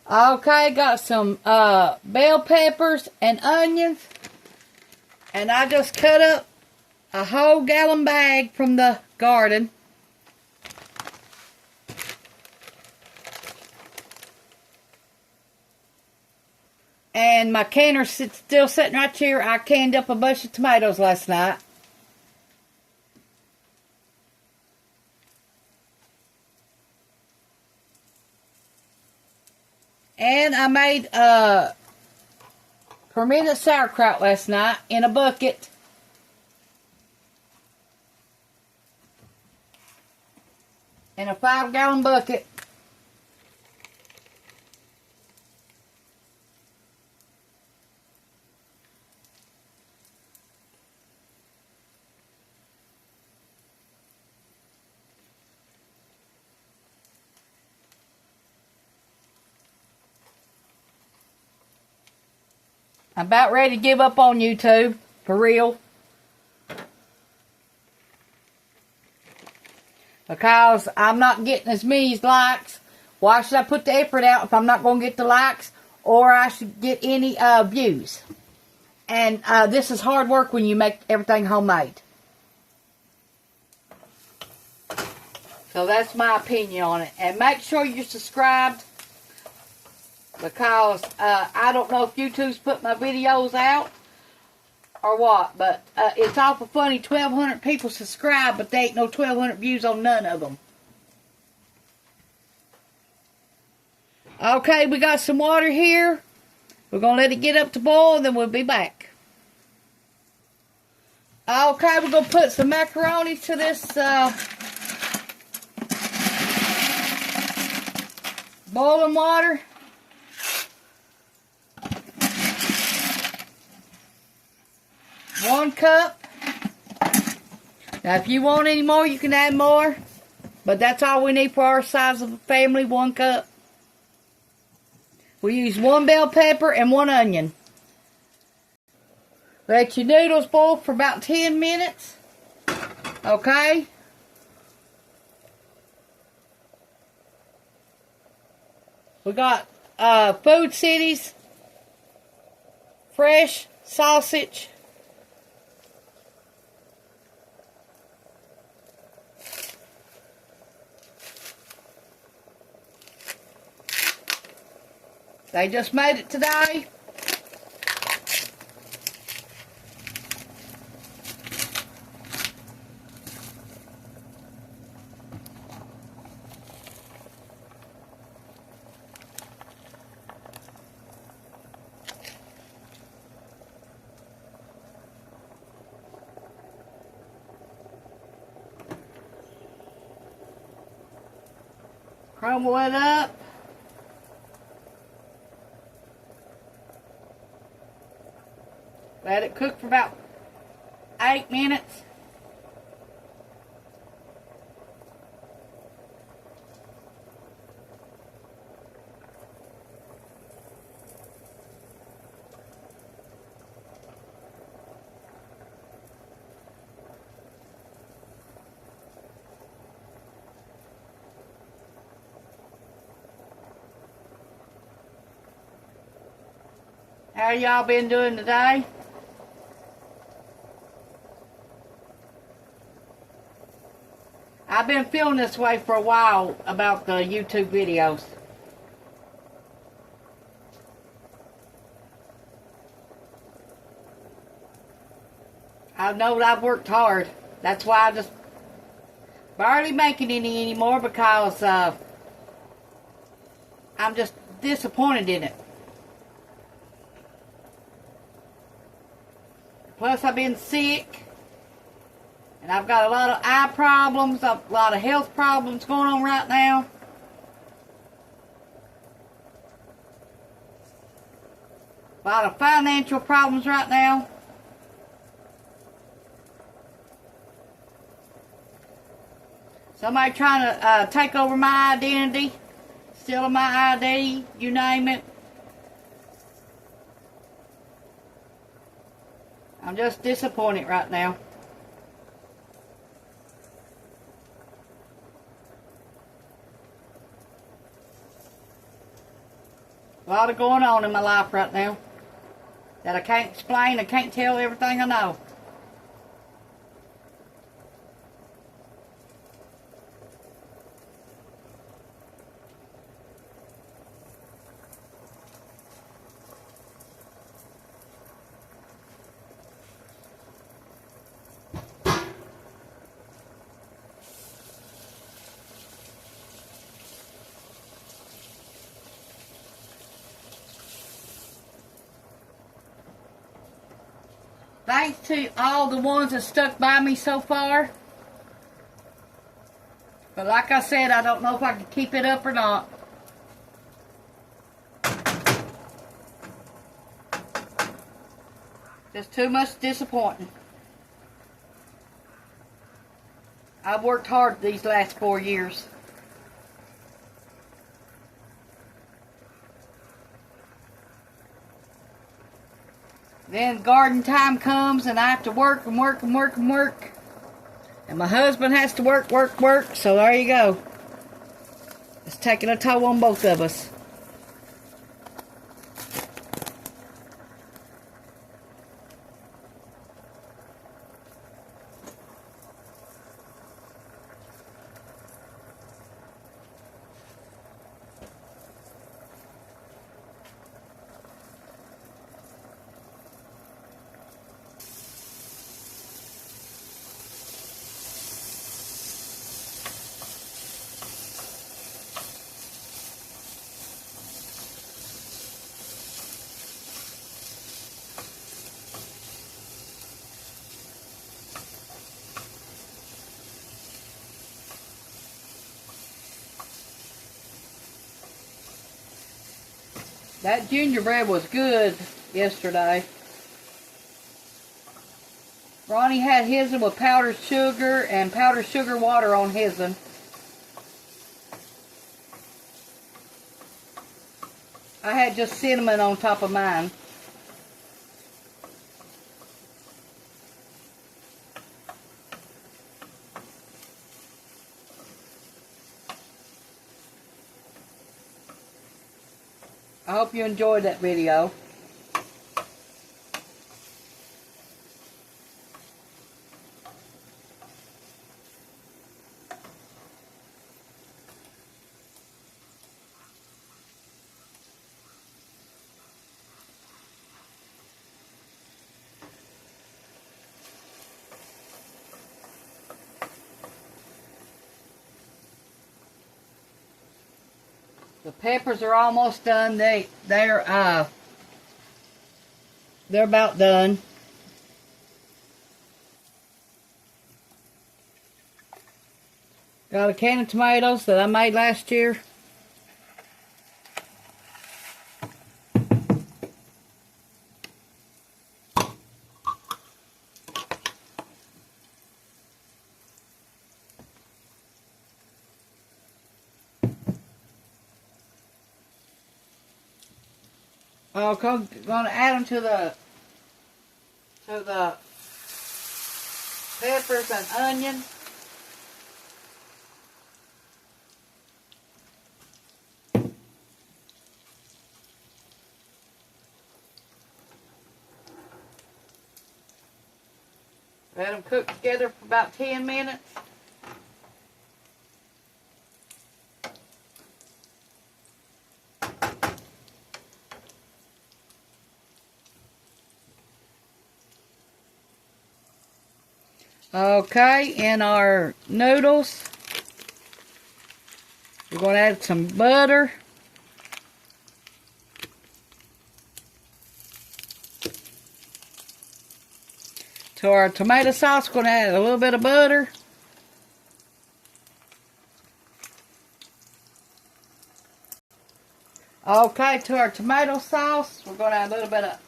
Okay, got some bell peppers and onions. And I just cut up a whole gallon bag from the garden. And my canner's still sitting right here. I canned up a bunch of tomatoes last night. And I made fermented sauerkraut last night in a bucket. In a 5-gallon bucket. I'm about ready to give up on YouTube, for real. Because I'm not getting as many likes. Why should I put the effort out if I'm not going to get the likes or I should get any views? And this is hard work when you make everything homemade. So that's my opinion on it. And make sure you're subscribed. Because I don't know if YouTube's put my videos out or what. But it's awful funny. 1,200 people subscribe, but they ain't no 1,200 views on none of them. Okay, we got some water here. We're going to let it get up to boil, and then we'll be back. Okay, we're going to put some macaroni to this boiling water. One cup. Now, if you want any more, you can add more. But that's all we need for our size of a family, 1 cup. We use 1 bell pepper and 1 onion. Let your noodles boil for about 10 minutes. Okay? We got Food City's fresh sausage. They just made it today. Crumble it up. Let it cook for about 8 minutes. How y'all been doing today? I've been feeling this way for a while about the YouTube videos. I know that I've worked hard. That's why I just barely making any anymore because I'm just disappointed in it. Plus I've been sick. And I've got a lot of eye problems, a lot of health problems going on right now. A lot of financial problems right now. Somebody trying to take over my identity, stealing my ID, you name it. I'm just disappointed right now. A lot of going on in my life right now that I can't explain. I can't tell everything I know. Thanks to all the ones that stuck by me so far. But like I said, I don't know if I can keep it up or not. Just too much disappointing. I've worked hard these last 4 years. Then garden time comes and I have to work and work and work and work. And my husband has to work, work, work. So there you go. It's taking a toll on both of us. That gingerbread was good yesterday. Ronnie had his with powdered sugar and powdered sugar water on his. I had just cinnamon on top of mine. I hope you enjoyed that video. The peppers are almost done. They're about done. Got a can of tomatoes that I made last year. I'm going to add them to the peppers and onion. Let them cook together for about 10 minutes. Okay, in our noodles, we're going to add some butter. To our tomato sauce, we're going to add a little bit of butter. Okay, to our tomato sauce, we're going to add a little bit of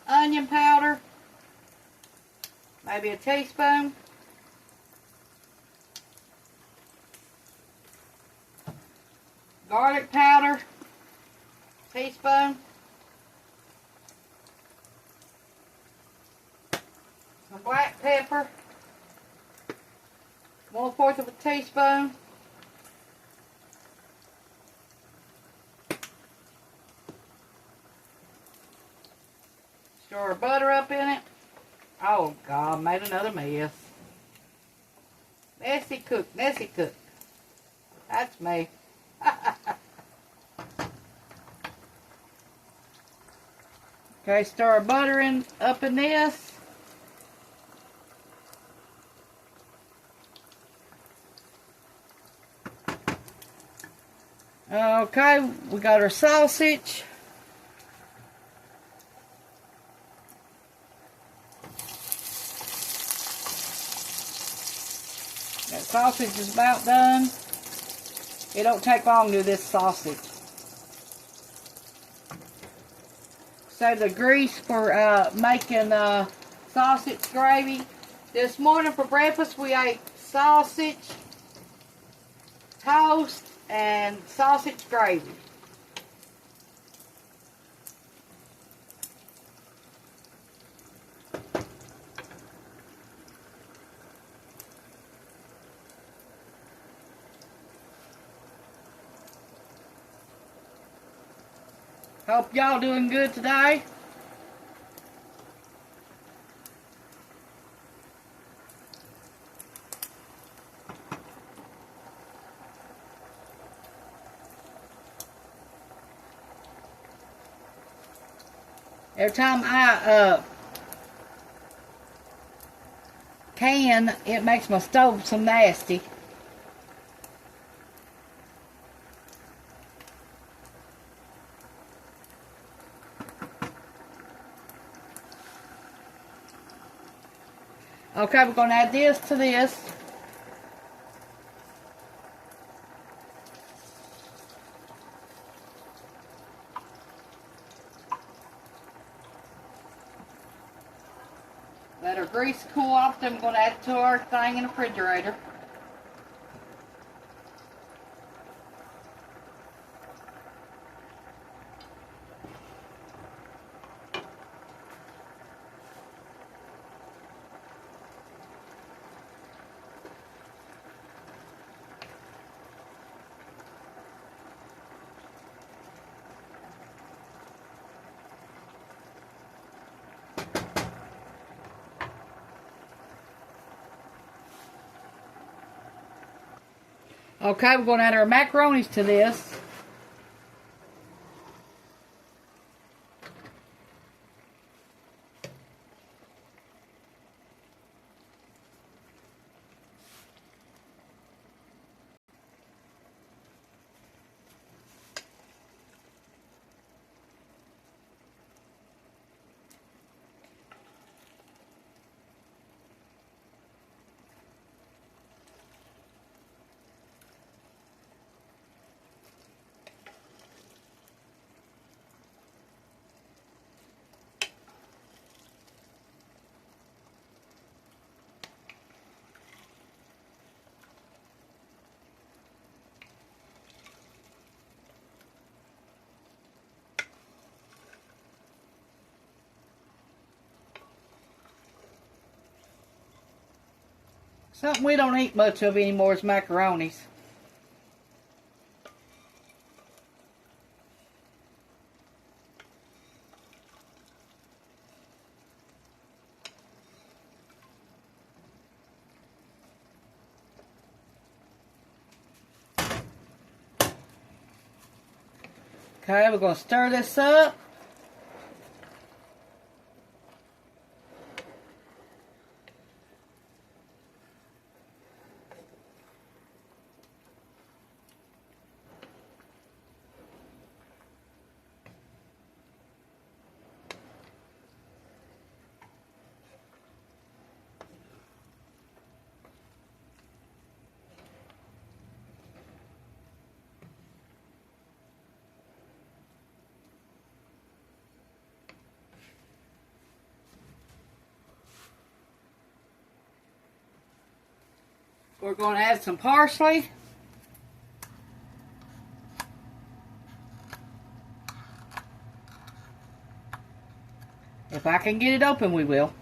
onion powder. Maybe a teaspoon. Garlic powder, teaspoon. Some black pepper, 1/4 of a teaspoon. Stir our butter up in it. Oh, God, made another mess. Messy cook, messy cook. That's me. Okay, stir our butter up in this. Okay, we got our sausage. That sausage is about done. It don't take long to do this sausage. Save the grease for making sausage gravy. This morning for breakfast we ate sausage, toast, and sausage gravy. Hope y'all doing good today. Every time I can, it makes my stove so nasty. Okay, we're going to add this to this. Let our grease cool off, then we're going to add it to our thing in the refrigerator. Okay, we're going to add our macaronis to this. Something we don't eat much of anymore is macaronis. Okay, we're going to stir this up. We're going to add some parsley. If I can get it open, we will.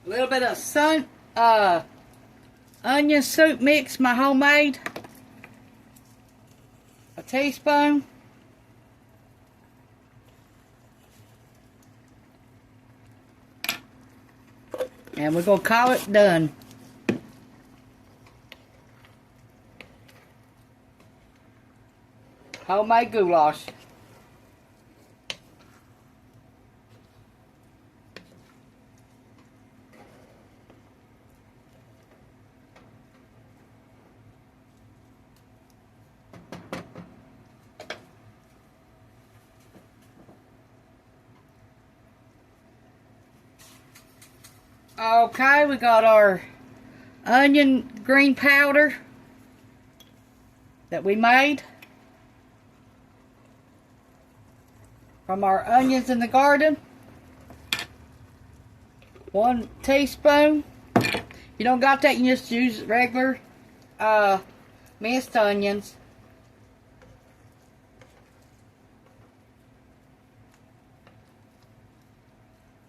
A little bit of onion soup mix, my homemade. A teaspoon. And we're going to call it done. Homemade goulash. Okay, we got our onion green powder that we made from our onions in the garden. 1 teaspoon. If you don't got that, you just use regular minced onions.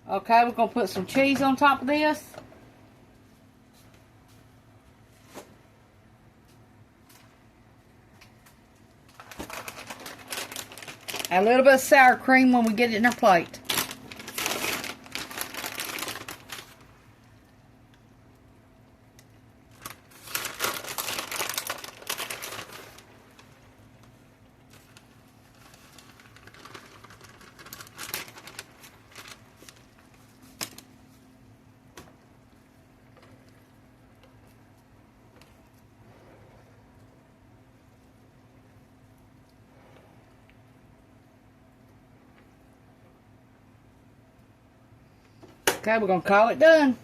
Okay, we're going to put some cheese on top of this. And a little bit of sour cream when we get it in our plate. Okay, we're going to call it done.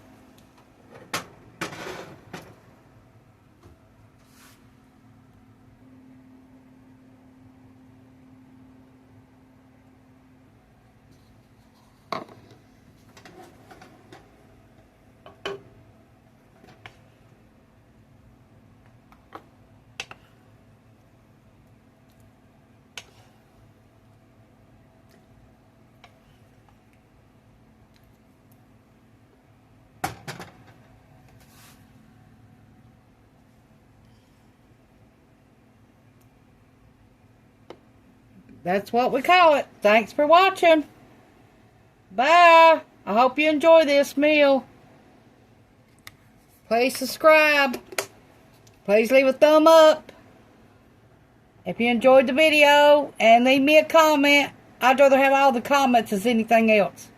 That's what we call it. Thanks for watching. Bye. I hope you enjoy this meal. Please subscribe. Please leave a thumb up if you enjoyed the video. And leave me a comment. I'd rather have all the comments as anything else.